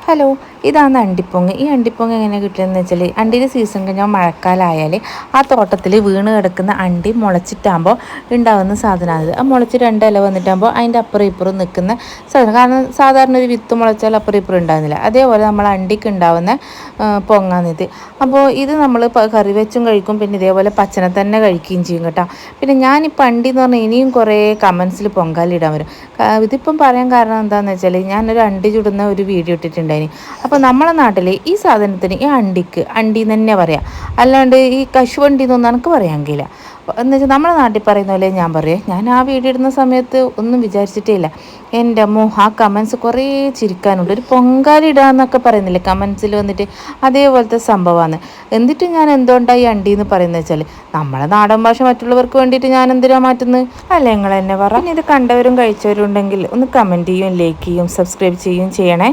Hello, ഇതാണ് അണ്ടിപ്പൊങ്ങ്. ഈ അണ്ടിപ്പൊങ്ങ് എങ്ങനെ കിട്ടുകയെന്ന് വെച്ചാൽ അണ്ടിയുടെ സീസൺ കഴിഞ്ഞാൽ മഴക്കാലമായാൽ ആ തോട്ടത്തിൽ വീണ് കിടക്കുന്ന അണ്ടി മുളച്ചിട്ടാകുമ്പോൾ ഉണ്ടാകുന്ന സാധനമാണിത്. ആ മുളച്ച് രണ്ട് ഇല വന്നിട്ടാകുമ്പോൾ അതിൻ്റെ അപ്പുറം ഇപ്പുറം നിൽക്കുന്ന സാധനം. കാരണം സാധാരണ ഒരു വിത്ത് മുളച്ചാൽ അപ്പുറം ഇപ്പുറം ഉണ്ടാകുന്നില്ല. അതേപോലെ നമ്മൾ അണ്ടിക്ക് ഉണ്ടാകുന്ന പൊങ്ങാണിത്. അപ്പോൾ ഇത് നമ്മൾ കറി വെച്ചും കഴിക്കും, പിന്നെ ഇതേപോലെ പച്ചനെ തന്നെ കഴിക്കുകയും ചെയ്യും കേട്ടോ. പിന്നെ ഞാനിപ്പോൾ അണ്ടി എന്ന് പറഞ്ഞാൽ ഇനിയും കുറേ കമൻസിൽ പൊങ്കാലിടാൻ വരും. ഇതിപ്പം പറയാൻ കാരണം എന്താണെന്ന് വെച്ചാൽ ഞാനൊരു അണ്ടി ചുടുന്ന ഒരു വീഡിയോ ഇട്ടിട്ടുണ്ടായിന്. അപ്പോൾ നമ്മളെ നാട്ടിൽ ഈ സാധനത്തിന് ഈ അണ്ടിക്ക് അണ്ടി എന്ന് തന്നെ പറയാം, അല്ലാണ്ട് ഈ കശുവണ്ടി എന്നൊന്നും എനിക്ക് പറയാൻ കഴിയില്ല. എന്ന് വെച്ചാൽ നമ്മുടെ നാട്ടിൽ പറയുന്ന പോലെ ഞാൻ പറയാം. ഞാൻ ആ വീഡിയോ ഇടുന്ന സമയത്ത് ഒന്നും വിചാരിച്ചിട്ടേ ഇല്ല. എൻ്റെ അമ്മോ, ആ കമൻസ് കുറേ ചിരിക്കാനുണ്ട്. ഒരു പൊങ്കാലിടാന്നൊക്കെ പറയുന്നില്ലേ കമൻസിൽ വന്നിട്ട്, അതേപോലത്തെ സംഭവമാണ്. എന്നിട്ട് ഞാൻ എന്തുകൊണ്ടാണ് ഈ അണ്ടി എന്ന് പറയുന്നത് വെച്ചാൽ നമ്മളെ നാടൻ ഭാഷ മറ്റുള്ളവർക്ക് വേണ്ടിയിട്ട് ഞാൻ എന്തിനാ മാറ്റുന്നത്? അല്ല, നിങ്ങൾ എന്നെ പറ. പിന്നെ ഇത് കണ്ടവരും കഴിച്ചവരും ഉണ്ടെങ്കിൽ ഒന്ന് കമൻറ്റ് ചെയ്യും, ലൈക്ക് ചെയ്യും, സബ്സ്ക്രൈബ് ചെയ്യും ചെയ്യണേ.